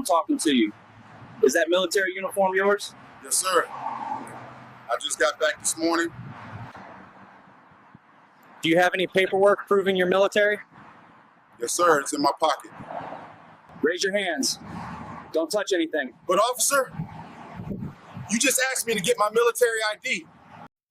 I'm talking to you. Is that military uniform yours? Yes, sir. I just got back this morning. Do you have any paperwork proving you're military? Yes, sir. It's in my pocket. Raise your hands. Don't touch anything. But officer, you just asked me to get my military ID.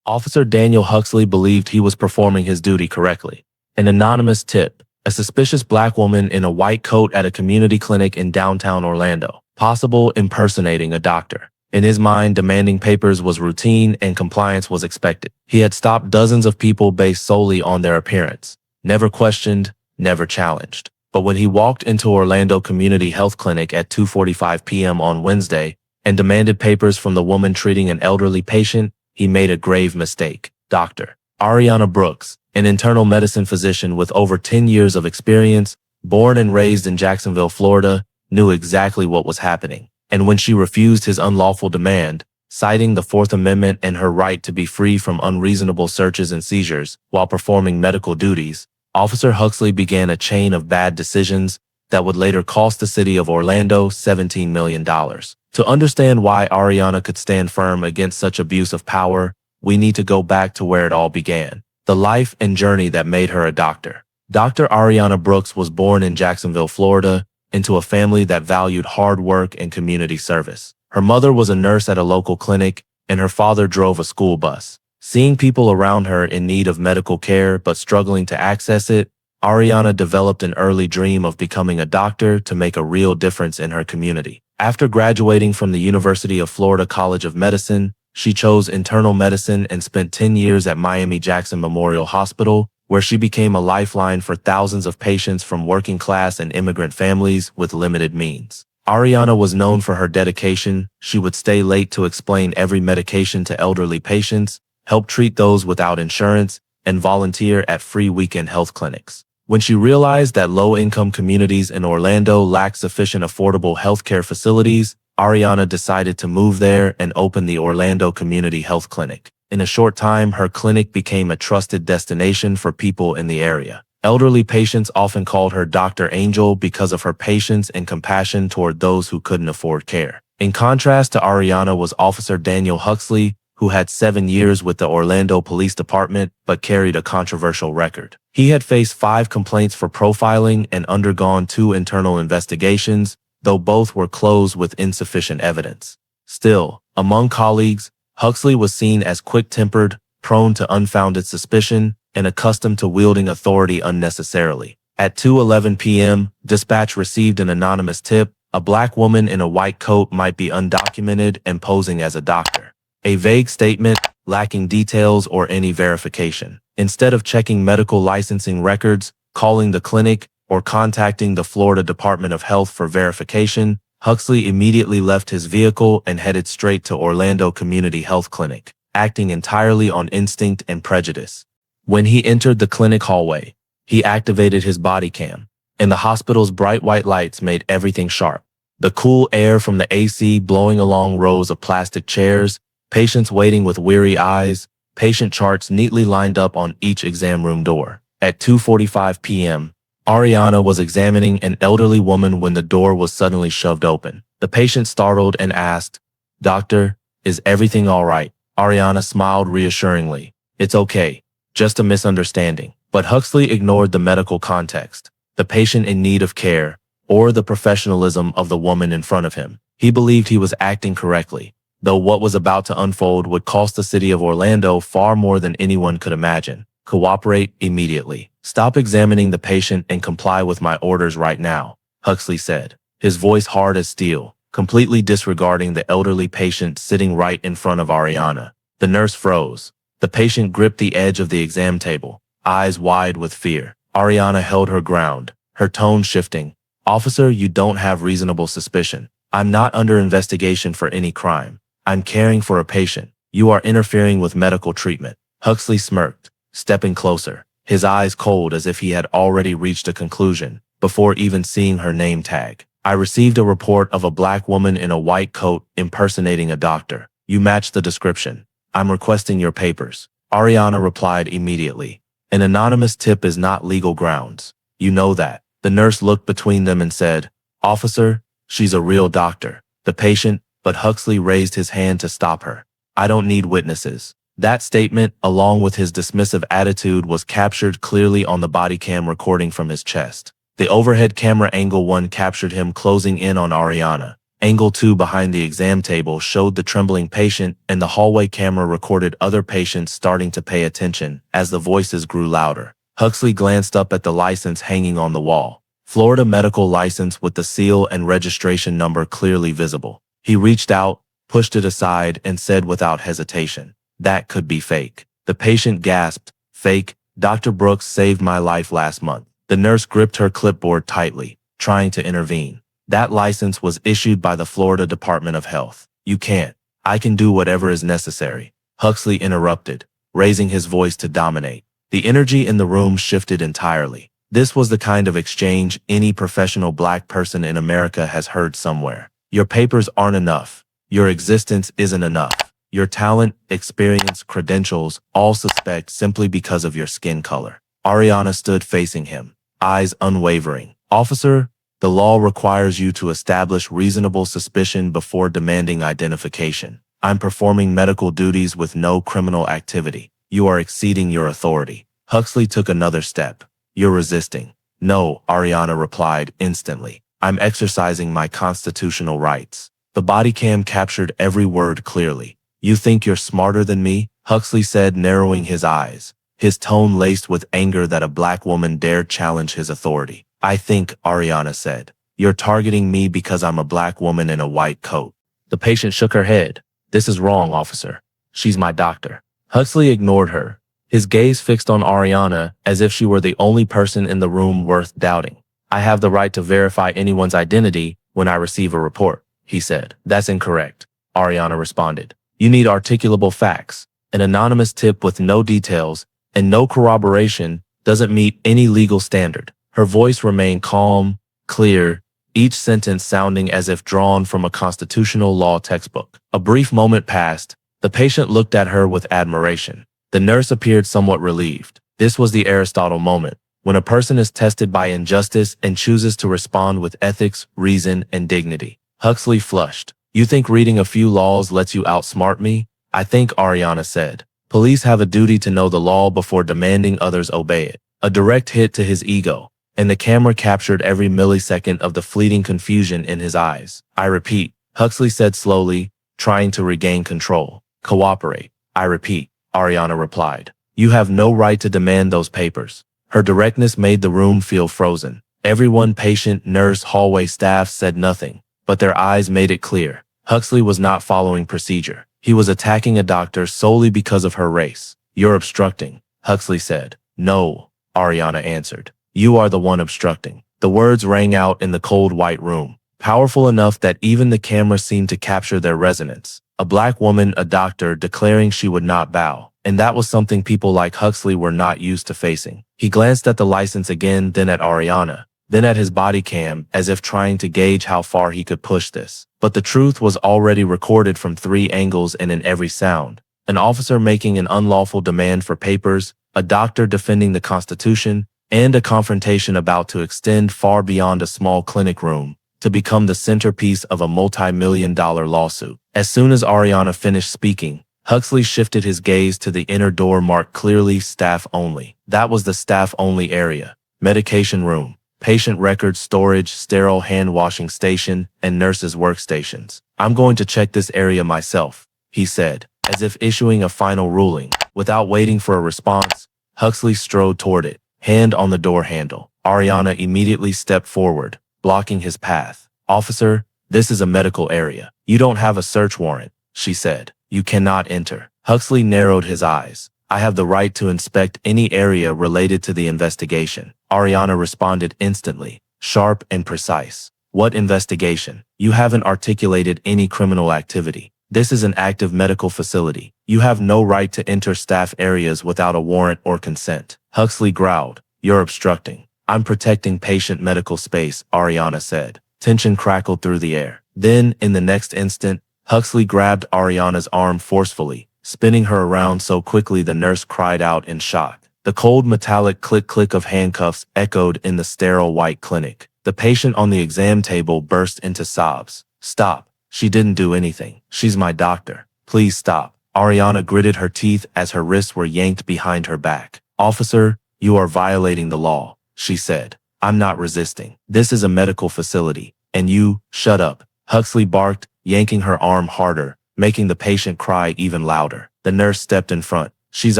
Officer Daniel Huxley believed he was performing his duty correctly. An anonymous tip: a suspicious black woman in a white coat at a community clinic in downtown Orlando, possible impersonating a doctor. In his mind, demanding papers was routine and compliance was expected. He had stopped dozens of people based solely on their appearance. Never questioned, never challenged. But when he walked into Orlando Community Health Clinic at 2:45 p.m. on Wednesday and demanded papers from the woman treating an elderly patient, he made a grave mistake. Dr. Ariana Brooks, an internal medicine physician with over 10 years of experience, born and raised in Jacksonville, Florida, knew exactly what was happening. And when she refused his unlawful demand, citing the Fourth Amendment and her right to be free from unreasonable searches and seizures while performing medical duties, Officer Huxley began a chain of bad decisions that would later cost the city of Orlando $17 million. To understand why Ariana could stand firm against such abuse of power, we need to go back to where it all began, the life and journey that made her a doctor. Dr. Ariana Brooks was born in Jacksonville, Florida, into a family that valued hard work and community service. Her mother was a nurse at a local clinic, and her father drove a school bus. Seeing people around her in need of medical care but struggling to access it, Ariana developed an early dream of becoming a doctor to make a real difference in her community. After graduating from the University of Florida College of Medicine, she chose internal medicine and spent 10 years at Miami-Jackson Memorial Hospital, where she became a lifeline for thousands of patients from working-class and immigrant families with limited means. Ariana was known for her dedication. She would stay late to explain every medication to elderly patients, help treat those without insurance, and volunteer at free weekend health clinics. When she realized that low-income communities in Orlando lacked sufficient affordable healthcare facilities, Ariana decided to move there and open the Orlando Community Health Clinic. In a short time, her clinic became a trusted destination for people in the area. Elderly patients often called her Dr. Angel because of her patience and compassion toward those who couldn't afford care. In contrast to Ariana was Officer Daniel Huxley, who had 7 years with the Orlando Police Department but carried a controversial record. He had faced 5 complaints for profiling and undergone 2 internal investigations, though both were closed with insufficient evidence. Still, among colleagues, Huxley was seen as quick-tempered, prone to unfounded suspicion, and accustomed to wielding authority unnecessarily. At 2:11 p.m., dispatch received an anonymous tip: a black woman in a white coat might be undocumented and posing as a doctor. A vague statement, lacking details or any verification. Instead of checking medical licensing records, calling the clinic, or contacting the Florida Department of Health for verification, Huxley immediately left his vehicle and headed straight to Orlando Community Health Clinic, acting entirely on instinct and prejudice. When he entered the clinic hallway, he activated his Bodycam, and the hospital's bright white lights made everything sharp. The cool air from the AC blowing along rows of plastic chairs, patients waiting with weary eyes, patient charts neatly lined up on each exam room door. At 2:45 p.m., Ariana was examining an elderly woman when the door was suddenly shoved open. The patient startled and asked, "Doctor, is everything all right?" Ariana smiled reassuringly. "It's okay, just a misunderstanding." But Huxley ignored the medical context, the patient in need of care, or the professionalism of the woman in front of him. He believed he was acting correctly, though what was about to unfold would cost the city of Orlando far more than anyone could imagine. "Cooperate immediately. Stop examining the patient and comply with my orders right now," Huxley said, his voice hard as steel, completely disregarding the elderly patient sitting right in front of Ariana. The nurse froze. The patient gripped the edge of the exam table, eyes wide with fear. Ariana held her ground, her tone shifting. "Officer, you don't have reasonable suspicion. I'm not under investigation for any crime. I'm caring for a patient. You are interfering with medical treatment." Huxley smirked, stepping closer, his eyes cold as if he had already reached a conclusion before even seeing her name tag. "I received a report of a black woman in a white coat impersonating a doctor. You match the description. I'm requesting your papers." Ariana replied immediately. "An anonymous tip is not legal grounds. You know that." The nurse looked between them and said, "Officer, She's a real doctor. The patient, but Huxley raised his hand to stop her. I don't need witnesses. That statement, along with his dismissive attitude, was captured clearly on the body cam recording from his chest. The overhead camera angle 1 captured him closing in on Ariana. Angle 2 behind the exam table showed the trembling patient, and the hallway camera recorded other patients starting to pay attention as the voices grew louder. Huxley glanced up at the license hanging on the wall. Florida medical license with the seal and registration number clearly visible. He reached out, pushed it aside, and said without hesitation, "That could be fake." The patient gasped, "Fake? Dr. Brooks saved my life last month." The nurse gripped her clipboard tightly, trying to intervene. "That license was issued by the Florida Department of Health. You can't." "I can do whatever is necessary," Huxley interrupted, raising his voice to dominate. The energy in the room shifted entirely. This was the kind of exchange any professional black person in America has heard somewhere. Your papers aren't enough. Your existence isn't enough. Your talent, experience, credentials, all suspect simply because of your skin color. Ariana stood facing him, eyes unwavering. "Officer, the law requires you to establish reasonable suspicion before demanding identification. I'm performing medical duties with no criminal activity. You are exceeding your authority." Huxley took another step. "You're resisting." "No," Ariana replied instantly. "I'm exercising my constitutional rights." The body cam captured every word clearly. "You think you're smarter than me?" Huxley said, narrowing his eyes, his tone laced with anger that a black woman dared challenge his authority. "I think," Ariana said, "you're targeting me because I'm a black woman in a white coat." The patient shook her head. "This is wrong, officer. She's my doctor." Huxley ignored her, his gaze fixed on Ariana as if she were the only person in the room worth doubting. "I have the right to verify anyone's identity when I receive a report," he said. "That's incorrect," Ariana responded. "You need articulable facts. An anonymous tip with no details and no corroboration doesn't meet any legal standard." Her voice remained calm, clear, each sentence sounding as if drawn from a constitutional law textbook. A brief moment passed. The patient looked at her with admiration. The nurse appeared somewhat relieved. This was the Aristotle moment, when a person is tested by injustice and chooses to respond with ethics, reason, and dignity. Huxley flushed. "You think reading a few laws lets you outsmart me?" "I think," Ariana said, "police have a duty to know the law before demanding others obey it." A direct hit to his ego, and the camera captured every millisecond of the fleeting confusion in his eyes. "I repeat," Huxley said slowly, trying to regain control. "Cooperate." "I repeat," Ariana replied. "You have no right to demand those papers." Her directness made the room feel frozen. Everyone, patient, nurse, hallway staff, said nothing, but their eyes made it clear. Huxley was not following procedure. He was attacking a doctor solely because of her race. "You're obstructing," Huxley said. "No," Ariana answered. "You are the one obstructing." The words rang out in the cold white room, powerful enough that even the camera seemed to capture their resonance. A black woman, a doctor, declaring she would not bow. And that was something people like Huxley were not used to facing. He glanced at the license again, then at Ariana, then at his body cam, as if trying to gauge how far he could push this. But the truth was already recorded from 3 angles and in every sound. An officer making an unlawful demand for papers, a doctor defending the Constitution, and a confrontation about to extend far beyond a small clinic room to become the centerpiece of a multi-million-dollar lawsuit. As soon as Ariana finished speaking, Huxley shifted his gaze to the inner door marked clearly "Staff Only." That was the staff-only area. Medication room, patient record storage, sterile hand-washing station, and nurses' workstations. "I'm going to check this area myself," he said, as if issuing a final ruling. Without waiting for a response, Huxley strode toward it, hand on the door handle. Ariana immediately stepped forward, blocking his path. "Officer, this is a medical area. You don't have a search warrant," she said. "You cannot enter." Huxley narrowed his eyes. "I have the right to inspect any area related to the investigation." Ariana responded instantly, sharp and precise. "What investigation? You haven't articulated any criminal activity. This is an active medical facility. You have no right to enter staff areas without a warrant or consent." Huxley growled. "You're obstructing." "I'm protecting patient medical space," Ariana said. Tension crackled through the air. Then, in the next instant, Huxley grabbed Ariana's arm forcefully, spinning her around so quickly the nurse cried out in shock. The cold metallic click-click of handcuffs echoed in the sterile white clinic. The patient on the exam table burst into sobs. Stop. She didn't do anything. She's my doctor. Please stop. Ariana gritted her teeth as her wrists were yanked behind her back. Officer, you are violating the law, she said. I'm not resisting. This is a medical facility. And you, shut up. Huxley barked, yanking her arm harder, making the patient cry even louder. The nurse stepped in front. She's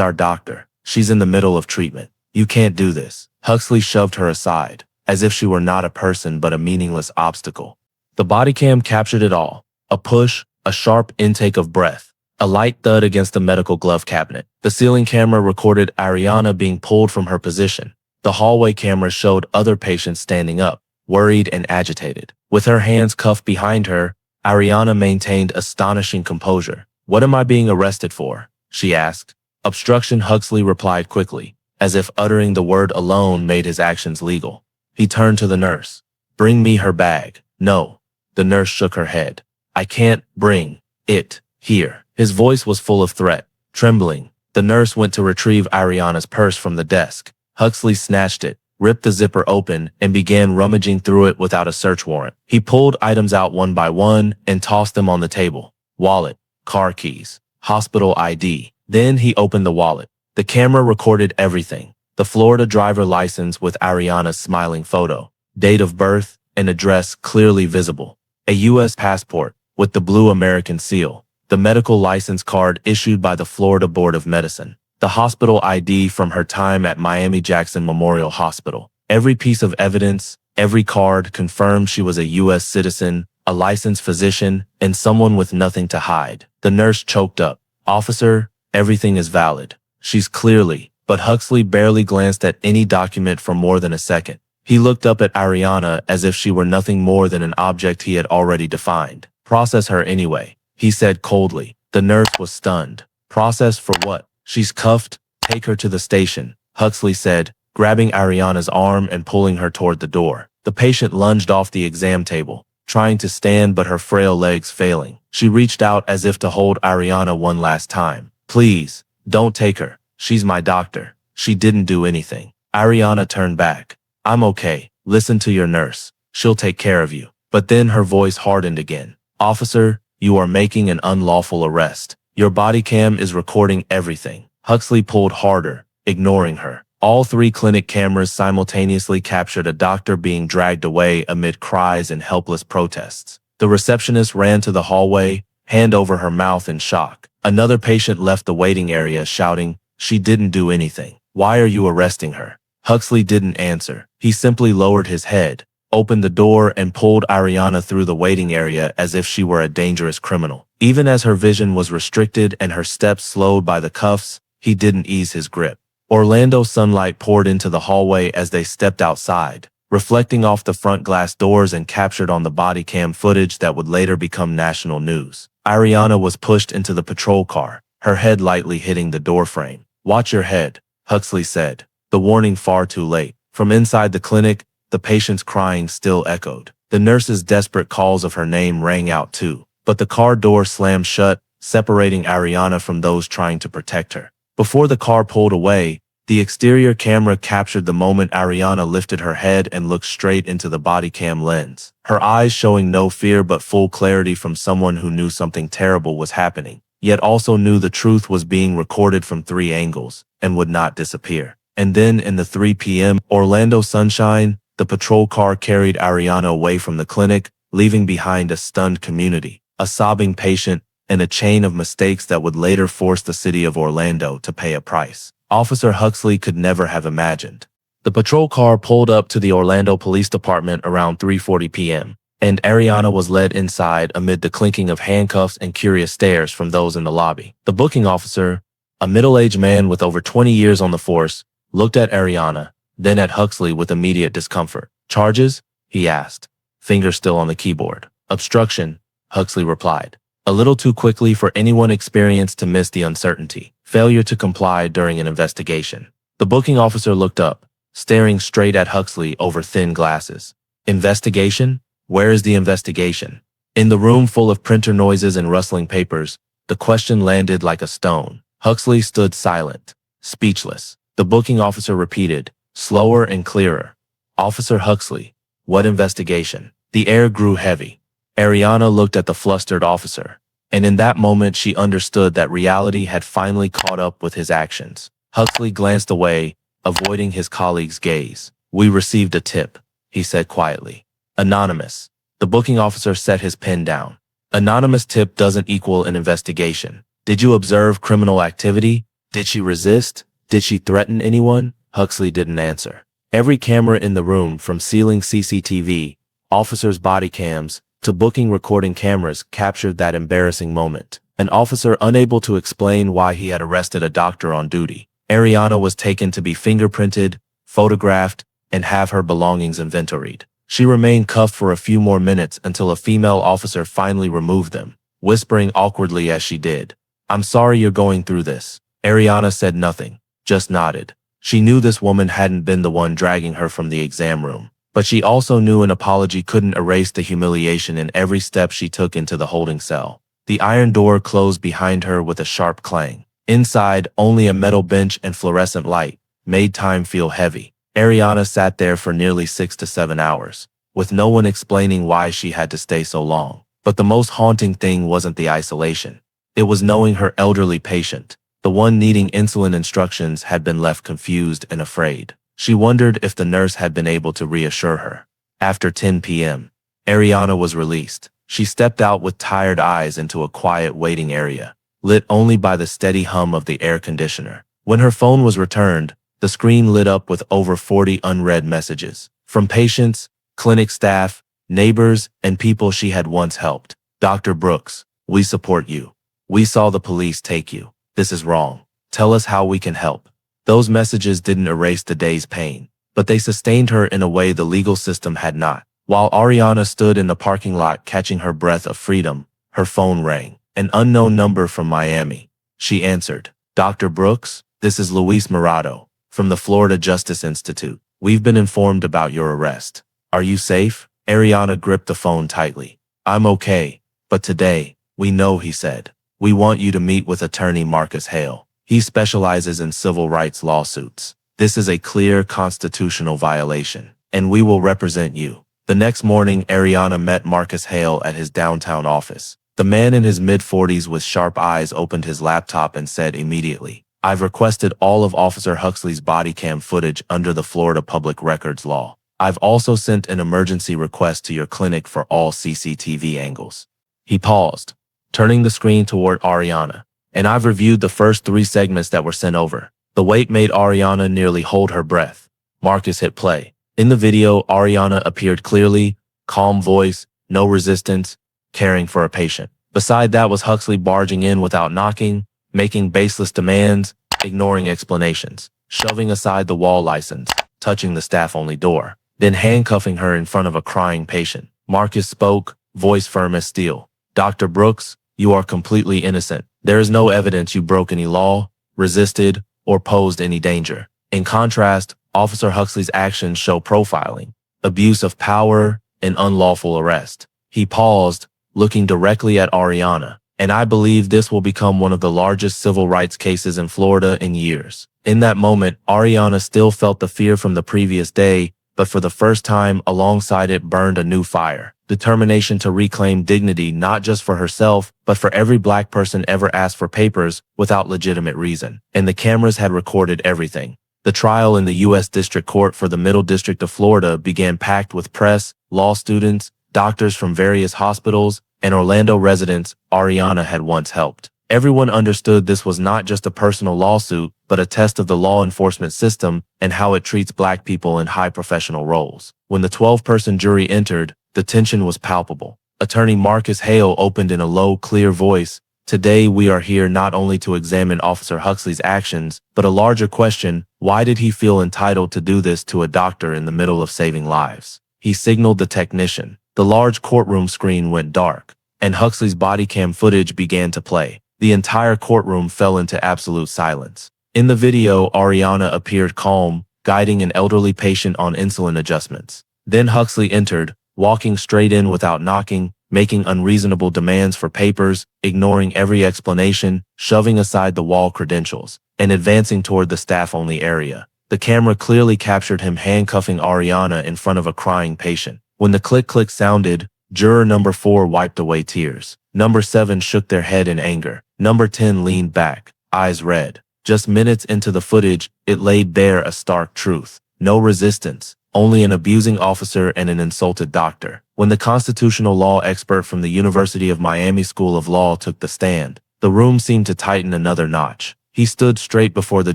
our doctor. She's in the middle of treatment. You can't do this. Huxley shoved her aside, as if she were not a person but a meaningless obstacle. The body cam captured it all. A push, a sharp intake of breath, a light thud against the medical glove cabinet. The ceiling camera recorded Ariana being pulled from her position. The hallway camera showed other patients standing up, worried and agitated. With her hands cuffed behind her, Ariana maintained astonishing composure. What am I being arrested for? She asked. Obstruction, Huxley replied quickly, as if uttering the word alone made his actions legal. He turned to the nurse. Bring me her bag. No. The nurse shook her head. I can't bring it here. His voice was full of threat. Trembling, the nurse went to retrieve Ariana's purse from the desk. Huxley snatched it, ripped the zipper open, and began rummaging through it without a search warrant. He pulled items out one by one and tossed them on the table. Wallet, car keys, hospital ID. Then he opened the wallet. The camera recorded everything. The Florida driver license with Ariana's smiling photo, date of birth, and address clearly visible. A U.S. passport with the blue American seal. The medical license card issued by the Florida Board of Medicine. The hospital ID from her time at Miami-Jackson Memorial Hospital. Every piece of evidence, every card confirmed she was a U.S. citizen, a licensed physician, and someone with nothing to hide. The nurse choked up. Officer, everything is valid. She's clearly, but Huxley barely glanced at any document for more than a second. He looked up at Ariana as if she were nothing more than an object he had already defined. Process her anyway, he said coldly. The nurse was stunned. Process for what? She's cuffed. Take her to the station, Huxley said, grabbing Ariana's arm and pulling her toward the door. The patient lunged off the exam table, trying to stand but her frail legs failing. She reached out as if to hold Ariana one last time. Please, don't take her. She's my doctor. She didn't do anything. Ariana turned back. I'm okay. Listen to your nurse. She'll take care of you. But then her voice hardened again. Officer, you are making an unlawful arrest. Your body cam is recording everything. Huxley pulled harder, ignoring her. All three clinic cameras simultaneously captured a doctor being dragged away amid cries and helpless protests. The receptionist ran to the hallway, hand over her mouth in shock. Another patient left the waiting area shouting, she didn't do anything. Why are you arresting her? Huxley didn't answer. He simply lowered his head, opened the door, and pulled Ariana through the waiting area as if she were a dangerous criminal. Even as her vision was restricted and her steps slowed by the cuffs, he didn't ease his grip. Orlando sunlight poured into the hallway as they stepped outside, reflecting off the front glass doors and captured on the body cam footage that would later become national news. Ariana was pushed into the patrol car, her head lightly hitting the doorframe. Watch your head, Huxley said. The warning far too late. From inside the clinic, the patient's crying still echoed. The nurse's desperate calls of her name rang out too. But the car door slammed shut, separating Ariana from those trying to protect her. Before the car pulled away, the exterior camera captured the moment Ariana lifted her head and looked straight into the body cam lens. Her eyes showing no fear but full clarity from someone who knew something terrible was happening, yet also knew the truth was being recorded from 3 angles and would not disappear. And then in the 3 p.m. Orlando sunshine, the patrol car carried Ariana away from the clinic, leaving behind a stunned community, a sobbing patient, and a chain of mistakes that would later force the city of Orlando to pay a price Officer Huxley could never have imagined. The patrol car pulled up to the Orlando Police Department around 3:40 p.m., and Ariana was led inside amid the clinking of handcuffs and curious stares from those in the lobby. The booking officer, a middle-aged man with over 20 years on the force, looked at Ariana, then at Huxley with immediate discomfort. Charges? He asked, fingers still on the keyboard. Obstruction, Huxley replied, a little too quickly for anyone experienced to miss the uncertainty. Failure to comply during an investigation. The booking officer looked up, staring straight at Huxley over thin glasses. Investigation? Where is the investigation? In the room full of printer noises and rustling papers, the question landed like a stone. Huxley stood silent, speechless. The booking officer repeated, slower and clearer. Officer Huxley, What investigation? The air grew heavy. Ariana looked at the flustered officer, and in that moment she understood that reality had finally caught up with his actions. Huxley glanced away, avoiding his colleague's gaze. "We received a tip," he said quietly. "Anonymous." The booking officer set his pen down. "Anonymous tip doesn't equal an investigation. Did you observe criminal activity? Did she resist? Did she threaten anyone?" Huxley didn't answer. Every camera in the room, from ceiling CCTV, officers' body cams, to booking recording cameras, captured that embarrassing moment. An officer unable to explain why he had arrested a doctor on duty. Ariana was taken to be fingerprinted, photographed, and have her belongings inventoried. She remained cuffed for a few more minutes until a female officer finally removed them, whispering awkwardly as she did. "I'm sorry you're going through this." Ariana said nothing, just nodded. She knew this woman hadn't been the one dragging her from the exam room, but she also knew an apology couldn't erase the humiliation in every step she took into the holding cell. The iron door closed behind her with a sharp clang. Inside, only a metal bench and fluorescent light made time feel heavy. Ariana sat there for nearly 6 to 7 hours, with no one explaining why she had to stay so long. But the most haunting thing wasn't the isolation. It was knowing her elderly patient, the one needing insulin instructions, had been left confused and afraid. She wondered if the nurse had been able to reassure her. After 10 p.m., Ariana was released. She stepped out with tired eyes into a quiet waiting area, lit only by the steady hum of the air conditioner. When her phone was returned, the screen lit up with over 40 unread messages from patients, clinic staff, neighbors, and people she had once helped. "Dr. Brooks, we support you. We saw the police take you. This is wrong. Tell us how we can help." Those messages didn't erase the day's pain, but they sustained her in a way the legal system had not. While Ariana stood in the parking lot catching her breath of freedom, her phone rang. An unknown number from Miami. She answered. "Dr. Brooks, this is Luis Morado from the Florida Justice Institute. We've been informed about your arrest. Are you safe?" Ariana gripped the phone tightly. "I'm okay, but today, we know," he said. "We want you to meet with attorney Marcus Hale. He specializes in civil rights lawsuits. This is a clear constitutional violation, and we will represent you." The next morning, Ariana met Marcus Hale at his downtown office. The man in his mid-40s with sharp eyes opened his laptop and said immediately, "I've requested all of Officer Huxley's body cam footage under the Florida Public Records Law. I've also sent an emergency request to your clinic for all CCTV angles." He paused, turning the screen toward Ariana. "And I've reviewed the first 3 segments that were sent over." The wait made Ariana nearly hold her breath. Marcus hit play. In the video, Ariana appeared clearly, calm voice, no resistance, caring for a patient. Beside that was Huxley barging in without knocking, making baseless demands, ignoring explanations, shoving aside the wall license, touching the staff-only door, then handcuffing her in front of a crying patient. Marcus spoke, voice firm as steel. "Dr. Brooks, you are completely innocent. There is no evidence you broke any law, resisted, or posed any danger." In contrast, Officer Huxley's actions show profiling, abuse of power, and unlawful arrest. He paused, looking directly at Ariana. "And I believe this will become one of the largest civil rights cases in Florida in years." In that moment, Ariana still felt the fear from the previous day, but for the first time, alongside it burned a new fire. Determination to reclaim dignity not just for herself, but for every Black person ever asked for papers without legitimate reason. And the cameras had recorded everything. The trial in the U.S. District Court for the Middle District of Florida began packed with press, law students, doctors from various hospitals, and Orlando residents Ariana had once helped. Everyone understood this was not just a personal lawsuit, but a test of the law enforcement system and how it treats Black people in high professional roles. When the 12-person jury entered, the tension was palpable. Attorney Marcus Hale opened in a low, clear voice. "Today we are here not only to examine Officer Huxley's actions, but a larger question: why did he feel entitled to do this to a doctor in the middle of saving lives?" He signaled the technician. The large courtroom screen went dark, and Huxley's body cam footage began to play. The entire courtroom fell into absolute silence. In the video, Ariana appeared calm, guiding an elderly patient on insulin adjustments. Then Huxley entered, walking straight in without knocking, making unreasonable demands for papers, ignoring every explanation, shoving aside the wall credentials, and advancing toward the staff-only area. The camera clearly captured him handcuffing Ariana in front of a crying patient. When the click-click sounded, juror number 4 wiped away tears. Number 7 shook their head in anger. Number 10 leaned back, eyes red. Just minutes into the footage, it laid bare a stark truth. No resistance, only an abusing officer and an insulted doctor. When the constitutional law expert from the University of Miami School of Law took the stand, the room seemed to tighten another notch. He stood straight before the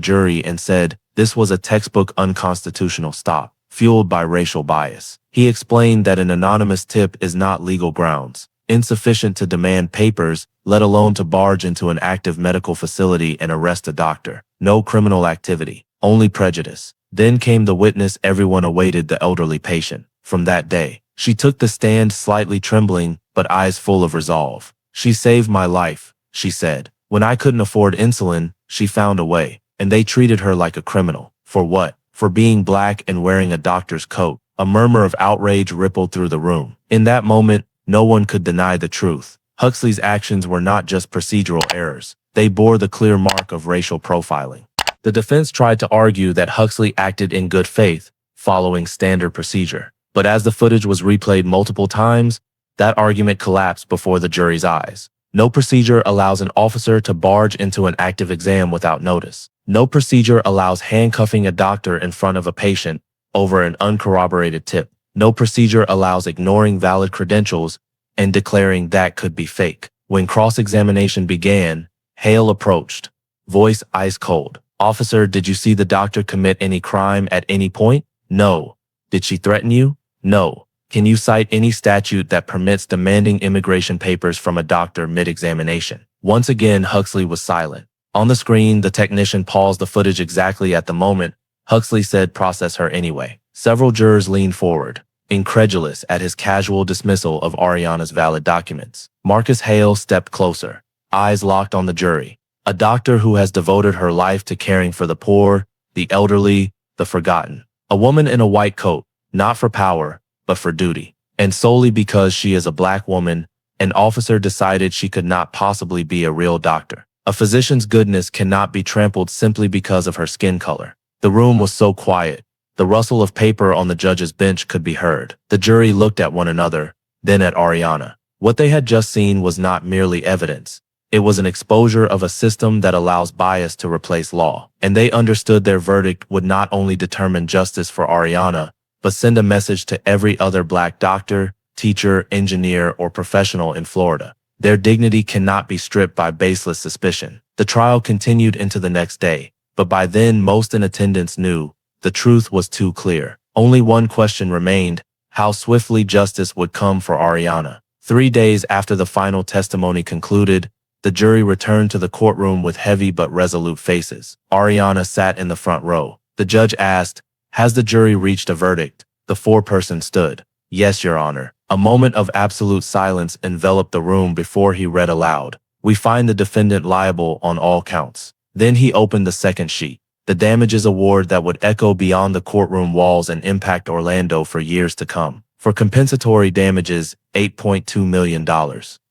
jury and said, this was a textbook unconstitutional stop, fueled by racial bias. He explained that an anonymous tip is not legal grounds, insufficient to demand papers, let alone to barge into an active medical facility and arrest a doctor. No criminal activity, only prejudice. Then came the witness everyone awaited, the elderly patient. From that day, she took the stand slightly trembling, but eyes full of resolve. She saved my life, she said. When I couldn't afford insulin, she found a way, and they treated her like a criminal. For what? For being black and wearing a doctor's coat. A murmur of outrage rippled through the room. In that moment, no one could deny the truth. Huxley's actions were not just procedural errors. They bore the clear mark of racial profiling. The defense tried to argue that Huxley acted in good faith, following standard procedure. But as the footage was replayed multiple times, that argument collapsed before the jury's eyes. No procedure allows an officer to barge into an active exam without notice. No procedure allows handcuffing a doctor in front of a patient over an uncorroborated tip. No procedure allows ignoring valid credentials and declaring that could be fake. When cross-examination began, Hale approached, voice ice cold. Officer, did you see the doctor commit any crime at any point? No. Did she threaten you? No. Can you cite any statute that permits demanding immigration papers from a doctor mid-examination? Once again, Huxley was silent. On the screen, the technician paused the footage exactly at the moment Huxley said process her anyway. Several jurors leaned forward, incredulous at his casual dismissal of Ariana's valid documents. Marcus Hale stepped closer, eyes locked on the jury. A doctor who has devoted her life to caring for the poor, the elderly, the forgotten. A woman in a white coat, not for power, but for duty. And solely because she is a black woman, an officer decided she could not possibly be a real doctor. A physician's goodness cannot be trampled simply because of her skin color. The room was so quiet. The rustle of paper on the judge's bench could be heard. The jury looked at one another, then at Ariana. What they had just seen was not merely evidence. It was an exposure of a system that allows bias to replace law. And they understood their verdict would not only determine justice for Ariana, but send a message to every other black doctor, teacher, engineer, or professional in Florida. Their dignity cannot be stripped by baseless suspicion. The trial continued into the next day, but by then most in attendance knew the truth was too clear. Only one question remained: how swiftly justice would come for Ariana. 3 days after the final testimony concluded, the jury returned to the courtroom with heavy but resolute faces. Ariana sat in the front row. The judge asked, "Has the jury reached a verdict?" The foreperson stood. "Yes, Your Honor." A moment of absolute silence enveloped the room before he read aloud. "We find the defendant liable on all counts." Then he opened the second sheet. The damages award that would echo beyond the courtroom walls and impact Orlando for years to come. For compensatory damages, $8.2 million.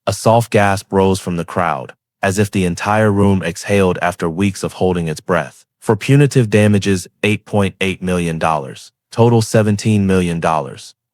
A soft gasp rose from the crowd, as if the entire room exhaled after weeks of holding its breath. For punitive damages, $8.8 million. Total $17 million.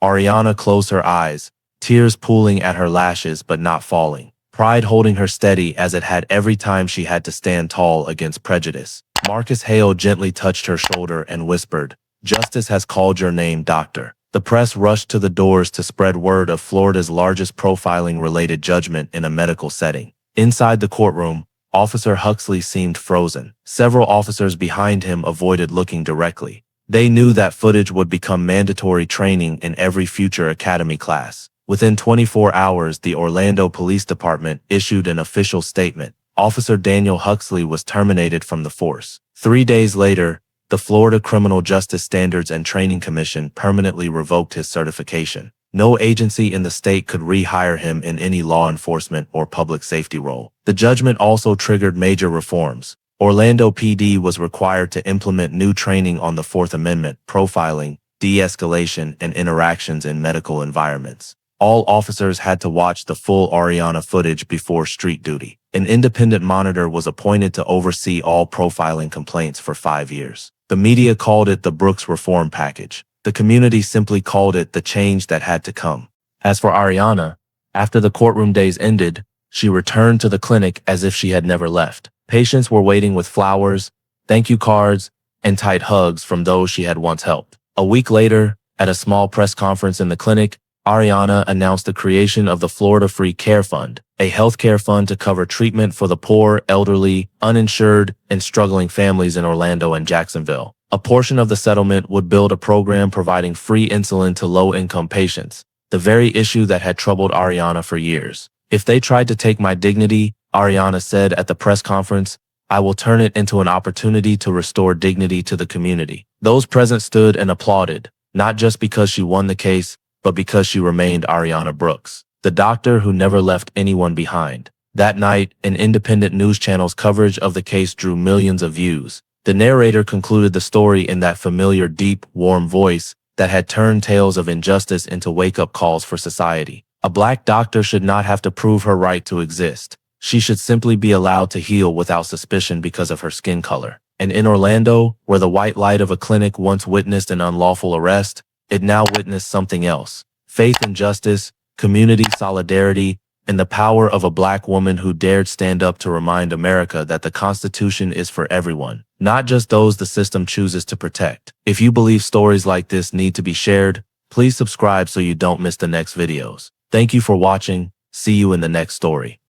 Ariana closed her eyes, tears pooling at her lashes but not falling. Pride holding her steady as it had every time she had to stand tall against prejudice. Marcus Hale gently touched her shoulder and whispered, "Justice has called your name, doctor." The press rushed to the doors to spread word of Florida's largest profiling-related judgment in a medical setting. Inside the courtroom, Officer Huxley seemed frozen. Several officers behind him avoided looking directly. They knew that footage would become mandatory training in every future academy class. Within 24 hours, the Orlando Police Department issued an official statement. Officer Daniel Huxley was terminated from the force. 3 days later, the Florida Criminal Justice Standards and Training Commission permanently revoked his certification. No agency in the state could rehire him in any law enforcement or public safety role. The judgment also triggered major reforms. Orlando PD was required to implement new training on the Fourth Amendment, profiling, de-escalation, and interactions in medical environments. All officers had to watch the full Ariana footage before street duty. An independent monitor was appointed to oversee all profiling complaints for 5 years. The media called it the Brooks Reform Package. The community simply called it the change that had to come. As for Ariana, after the courtroom days ended, she returned to the clinic as if she had never left. Patients were waiting with flowers, thank you cards, and tight hugs from those she had once helped. A week later, at a small press conference in the clinic, Ariana announced the creation of the Florida Free Care Fund, a healthcare fund to cover treatment for the poor, elderly, uninsured, and struggling families in Orlando and Jacksonville. A portion of the settlement would build a program providing free insulin to low-income patients, the very issue that had troubled Ariana for years. If they tried to take my dignity, Ariana said at the press conference, I will turn it into an opportunity to restore dignity to the community. Those present stood and applauded, not just because she won the case, but because she remained Ariana Brooks, the doctor who never left anyone behind. That night, an independent news channel's coverage of the case drew millions of views. The narrator concluded the story in that familiar, deep, warm voice that had turned tales of injustice into wake-up calls for society. A black doctor should not have to prove her right to exist. She should simply be allowed to heal without suspicion because of her skin color. And in Orlando, where the white light of a clinic once witnessed an unlawful arrest, it now witnessed something else. Faith in justice, community solidarity, and the power of a black woman who dared stand up to remind America that the Constitution is for everyone, not just those the system chooses to protect. If you believe stories like this need to be shared, please subscribe so you don't miss the next videos. Thank you for watching. See you in the next story.